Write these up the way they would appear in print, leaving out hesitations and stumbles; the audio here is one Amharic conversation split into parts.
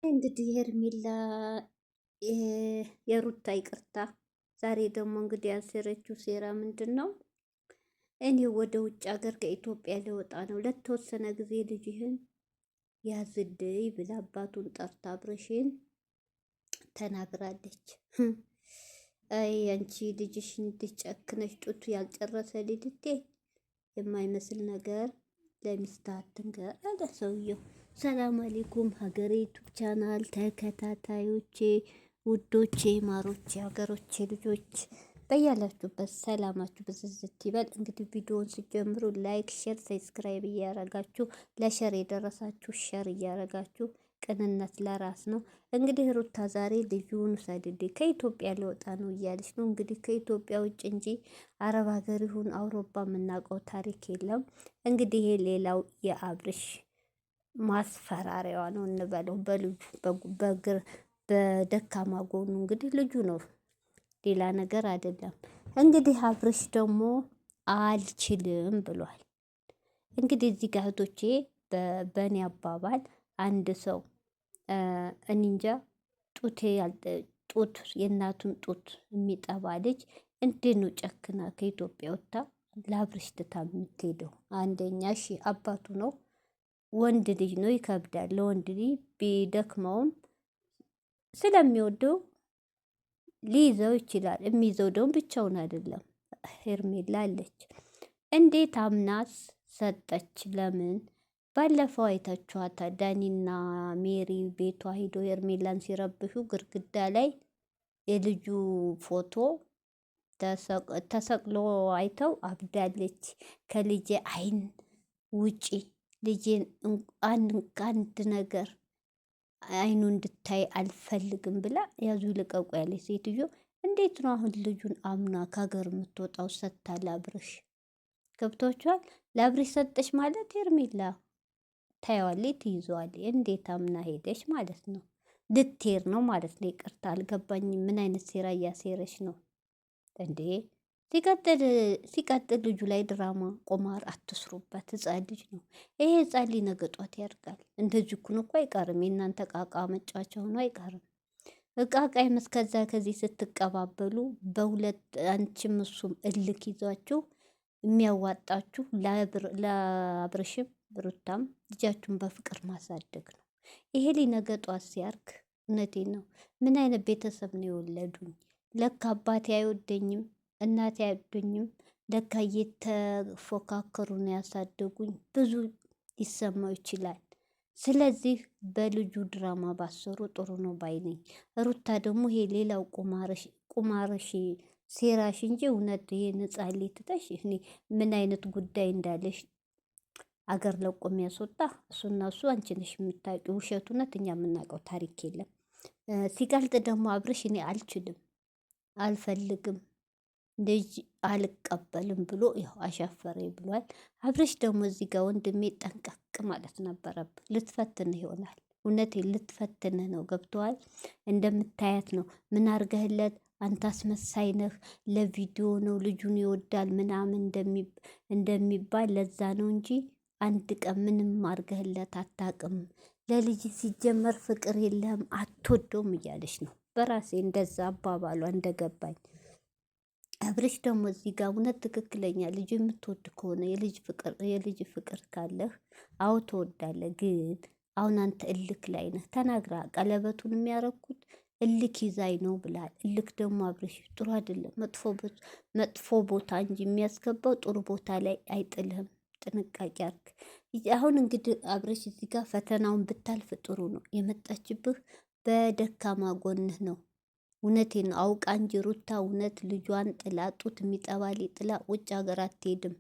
እንግዲህ ሄርሜላ የሩታ ይቅርታ። ዛሬ ደግሞ እንግዲህ ያሰረችው ሴራ ምንድን ነው? እኔ ወደ ውጭ ሀገር ከኢትዮጵያ ሊወጣ ነው፣ ለተወሰነ ጊዜ ልጅህን ያዝልይ ብላ አባቱን ጠርታ አብረሽን ተናግራለች። አይ አንቺ ልጅሽ እንድጨክነሽ ጡቱ ያልጨረሰ ልጅቴ የማይመስል ነገር ለሚስት አትንገር አለ ሰውየው። ሰላም አለይኩም ሀገሬ ዩቱብ ቻናል ተከታታዮቼ ውዶቼ ማሮቼ ሀገሮቼ ልጆች በያላችሁበት ሰላማችሁ ብዝዝት ይበል። እንግዲህ ቪዲዮውን ሲጀምሩ ላይክ፣ ሼር፣ ሰብስክራይብ እያረጋችሁ ለሸር የደረሳችሁ ሸር እያረጋችሁ ቅንነት ለራስ ነው። እንግዲህ ሩታ ዛሬ ልጁን ሰድዴ ከኢትዮጵያ ሊወጣ ነው እያለች ነው። እንግዲህ ከኢትዮጵያ ውጭ እንጂ አረብ ሀገር ይሁን አውሮፓ የምናውቀው ታሪክ የለም። እንግዲህ ይሄ ሌላው የአብርሽ ማስፈራሪያዋ ነው እንበለው። በልጁ በግር በደካማ ጎኑ እንግዲህ ልጁ ነው፣ ሌላ ነገር አይደለም። እንግዲህ አብርሽ ደግሞ አልችልም ብሏል። እንግዲህ እዚህ ጋር እህቶቼ በእኔ አባባል አንድ ሰው እንጃ ጡት የእናቱን ጡት የሚጠባ ልጅ እንዴት ነው ጨክና ከኢትዮጵያ ወጥታ ለአብርሽ ትታ የምትሄደው? አንደኛ እሺ አባቱ ነው፣ ወንድ ልጅ ነው፣ ይከብዳል። ለወንድ ልጅ ቢደክመውም ስለሚወደው ሊይዘው ይችላል። የሚይዘው ደግሞ ብቻውን አይደለም፣ ሄርሜላ አለች። እንዴት አምናስ ሰጠች? ለምን? ባለፈው አይታችኋታል። ዳኒና ሜሪ ቤቷ ሂዶ ሄርሜላን ሲረብሹ ግድግዳ ላይ የልጁ ፎቶ ተሰቅሎ አይተው አብዳለች። ከልጄ አይን ውጪ ልጄን አንድ ነገር አይኑ እንድታይ አልፈልግም ብላ ያዙ ልቀቁ ያለች ሴትዮ እንዴት ነው አሁን ልጁን አምና ከሀገር የምትወጣው? ሰጥታ ላብርሽ ገብቷችኋል? ላብርሽ ሰጠች ማለት ሄርሜላ ታየዋለች፣ ትይዘዋለች። እንዴት አምና ሄደች ማለት ነው? ልትሄድ ነው ማለት ነው። ይቅርታ አልገባኝም። ምን አይነት ሴራ እያሴረች ነው እንዴ? ሲቀጥል ልጁ ላይ ድራማ ቁማር አትስሩበት። ህፃን ልጅ ነው ይሄ። ህፃን ልጅ ነገ ጧት ያድጋል። እንደዚህ እኮ ነው እኮ አይቀርም። የእናንተ ቃቃ መጫወቻ ሆኖ አይቀርም። እቃቃ ከዛ ከዚህ ስትቀባበሉ በሁለት አንቺም እሱም እልክ ይዟችሁ የሚያዋጣችሁ ለአብርሽም ሩታም ልጃችሁን በፍቅር ማሳደግ ነው። ይሄ ልጅ ነገ ጧት ሲያርግ እውነቴን ነው ምን አይነት ቤተሰብ ነው የወለዱኝ? ለካ አባቴ አይወደኝም እናቴ አይወደኝም፣ ለካ እየተፎካከሩ ነው ያሳደጉኝ፣ ብዙ ሊሰማው ይችላል። ስለዚህ በልጁ ድራማ ባሰሩ ጥሩ ነው ባይነኝ። ሩታ ደግሞ ይሄ ሌላው ቁማርሽ ሴራሽ እንጂ እውነት ይሄ ነፃ ሌትተሽ እኔ ምን አይነት ጉዳይ እንዳለሽ አገር ለቆ የሚያስወጣ እሱና እሱ አንቺ ነሽ የምታውቂው። ውሸት እውነት እኛ የምናውቀው ታሪክ የለም። ሲቀልጥ ደግሞ አብርሽ እኔ አልችልም፣ አልፈልግም፣ ልጅ አልቀበልም ብሎ ያው አሻፈረኝ ብሏል። አብርሽ ደግሞ እዚህ ጋር ወንድሜ ጠንቀቅ ማለት ነበረብህ። ልትፈትንህ ይሆናል። እውነቴን ልትፈትንህ ነው። ገብተዋል። እንደምታያት ነው። ምን አርገህለት? አንተ አስመሳይ ነህ፣ ለቪዲዮ ነው፣ ልጁን ይወዳል ምናምን እንደሚባል ለዛ ነው እንጂ አንድ ቀን ምንም አርገህለት አታውቅም። ለልጅ ሲጀመር ፍቅር የለህም አትወደውም እያለች ነው። በራሴ እንደዛ አባባሏ እንደገባኝ። አብርሽ ደግሞ እዚህ ጋር እውነት ትክክለኛ ልጅ የምትወድ ከሆነ የልጅ ፍቅር ካለህ አዎ ትወዳለህ። ግን አሁን አንተ እልክ ላይ ነህ። ተናግራ ቀለበቱን የሚያረኩት እልክ ይዛይ ነው ብላል። እልክ ደግሞ አብርሽ ጥሩ አይደለም። መጥፎ ቦታ እንጂ የሚያስገባው ጥሩ ቦታ ላይ አይጥልህም። ጥንቃቄ አርግ። አሁን እንግዲህ አብርሽ እዚህ ጋር ፈተናውን ብታልፍ ጥሩ ነው። የመጣችብህ በደካማ ጎንህ ነው። እውነቴን ነው አውቃ እንጂ ሩታ እውነት ልጇን ጥላ ጡት የሚጠባል ጥላ ውጭ ሀገር አትሄድም።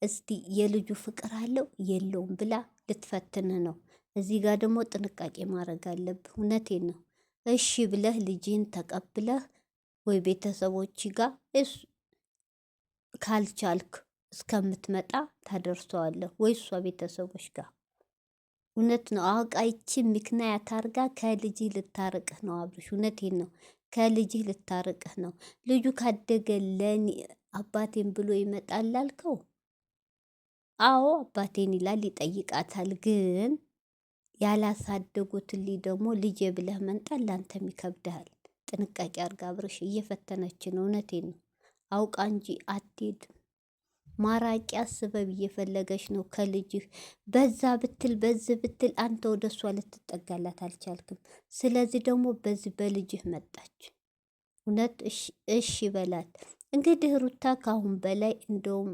እስቲ የልጁ ፍቅር አለው የለውም ብላ ልትፈትንህ ነው። እዚህ ጋር ደግሞ ጥንቃቄ ማድረግ አለብህ። እውነቴን ነው። እሺ ብለህ ልጅህን ተቀብለህ ወይ ቤተሰቦች ጋር ካልቻልክ እስከምትመጣ ታደርሰዋለህ ወይ እሷ ቤተሰቦች ጋር። እውነት ነው አውቃ ይቺ ምክንያት አርጋ ከልጅህ ልታርቅህ ነው አብርሽ። እውነቴን ነው ከልጅህ ልታርቅህ ነው። ልጁ ካደገ ለኔ አባቴን ብሎ ይመጣል ላልከው፣ አዎ አባቴን ይላል፣ ይጠይቃታል። ግን ያላሳደጉት ልጅ ደግሞ ልጄ ብለህ መንጣት ላንተም ይከብድሃል። ጥንቃቄ አርጋ አብርሽ፣ እየፈተነች ነው። እውነቴን ነው። አውቃ እንጂ አትሄድም። ማራቂያ ስበብ እየፈለገች ነው ከልጅህ። በዛ ብትል በዚህ ብትል አንተ ወደ እሷ ልትጠጋላት አልቻልክም። ስለዚህ ደግሞ በዚህ በልጅህ መጣች። እውነት እሺ በላት። እንግዲህ ሩታ ካሁን በላይ እንደውም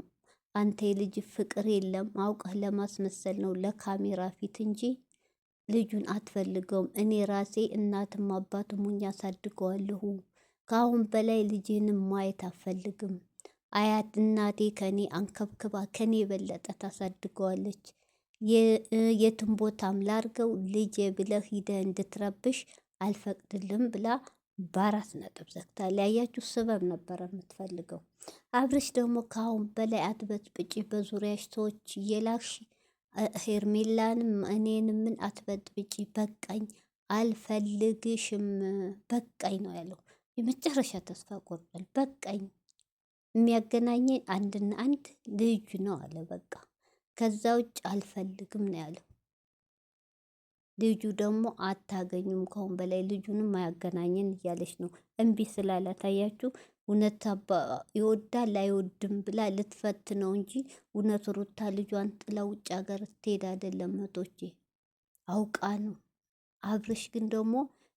አንተ የልጅ ፍቅር የለም አውቀህ ለማስመሰል ነው ለካሜራ ፊት እንጂ ልጁን አትፈልገውም። እኔ ራሴ እናትም አባትም ሁኜ አሳድገዋለሁ። ከአሁን በላይ ልጅህንም ማየት አፈልግም። አያት እናቴ ከኔ አንከብክባ ከኔ የበለጠ ታሳድገዋለች። የትም ቦታም ላርገው ልጄ ብለህ ሂደህ እንድትረብሽ አልፈቅድልም ብላ በአራት ነጥብ ዘግታ ያያችሁ ስበብ ነበረ የምትፈልገው። አብርሽ ደግሞ ከአሁን በላይ አትበጥብጪ፣ በዙሪያሽ ሰዎች እየላክሽ ሄርሜላንም እኔንም ምን አትበጥብጪ፣ በቃኝ፣ አልፈልግሽም፣ በቃኝ ነው ያለው። የመጨረሻ ተስፋ ቆርጧል። በቃኝ፣ የሚያገናኘኝ አንድና አንድ ልጁ ነው አለ። በቃ ከዛ ውጭ አልፈልግም ነው ያለው። ልጁ ደግሞ አታገኙም ከአሁን በላይ ልጁንም አያገናኘን እያለች ነው። እምቢ ስላለ ታያችሁ። እውነት ይወዳል አይወድም ብላ ልትፈት ነው እንጂ እውነት ሩታ ልጇን ጥላ ውጭ ሀገር ትሄድ አይደለም። መቶቼ አውቃ ነው። አብርሽ ግን ደግሞ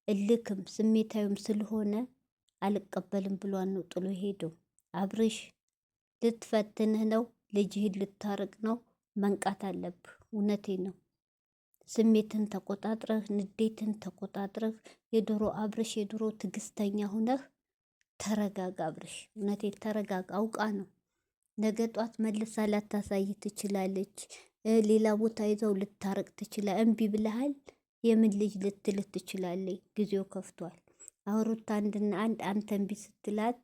እልክም ስሜታዊም ስለሆነ አልቀበልም ብሏን ነው ጥሎ ሄደው። አብርሽ ልትፈትንህ ነው፣ ልጅህን ልታርቅ ነው። መንቃት አለብህ። እውነቴ ነው። ስሜትን ተቆጣጥረህ ንዴትን ተቆጣጥረህ የድሮ አብርሽ የድሮ ትዕግስተኛ ሁነህ ተረጋጋ አብርሽ። እውነቴ ተረጋጋ። አውቃ ነው። ነገ ጧት መልሳ ላታሳይ ትችላለች። ሌላ ቦታ ይዘው ልታረቅ ትችላል። እምቢ ብለሃል የምን ልጅ ልትልህ ትችላለች። ጊዜው ከፍቷል። አውሩት አንድና አንድ አንተ እምቢ ስትላት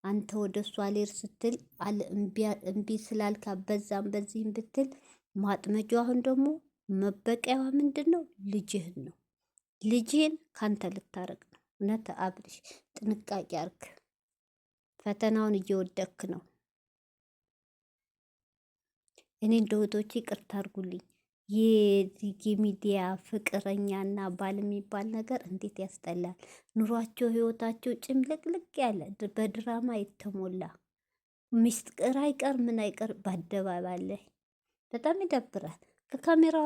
አንተ ወደ እሷ ሌር ስትል እምቢ ስላልካ በዛም በዚህም ብትል ማጥመጃው አሁን ደግሞ መበቀያዋ ምንድን ነው? ልጅህን ነው። ልጅህን ካንተ ልታረቅ ነው። እውነት አብርሽ ጥንቃቄ አርግ። ፈተናውን እየወደክ ነው። እኔ እንደ እህቶቼ ይቅርታ አርጉልኝ። የሚዲያ ፍቅረኛና ባል የሚባል ነገር እንዴት ያስጠላል። ኑሯቸው ህይወታቸው ጭምልቅልቅ ያለ በድራማ የተሞላ ምስጢር አይቀር ምን አይቀር በአደባባይ ላይ በጣም ይደብራል። ከካሜራ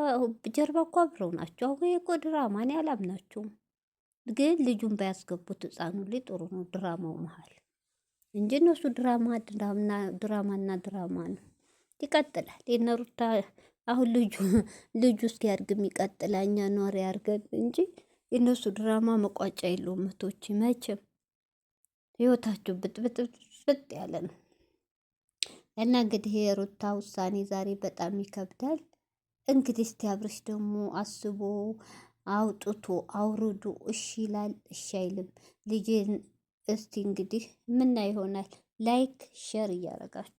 ጀርባ እኮ አብረው ናቸው። አሁ እኮ ድራማ እኔ አላምናቸውም። ግን ልጁን ባያስገቡት ህፃኑ ላይ ጥሩ ነው ድራማው መሀል እንጂ እነሱ ድራማና ድራማ ነው። ይቀጥላል። የነሩታ አሁን ልጁ እስኪያድግም ይቀጥላል። እኛ ኗሪ ያርገን እንጂ የእነሱ ድራማ መቋጫ የለውም። መቶች መቼም ህይወታቸው ብጥብጥ ያለ ነው። እና እንግዲህ የሩታ ውሳኔ ዛሬ በጣም ይከብዳል። እንግዲህ እስቲ አብርሽ ደግሞ አስቦ አውጥቶ አውርዶ እሺ ይላል እሺ አይልም። ልጄን እስቲ እንግዲህ ምና ይሆናል። ላይክ ሼር እያረጋችሁ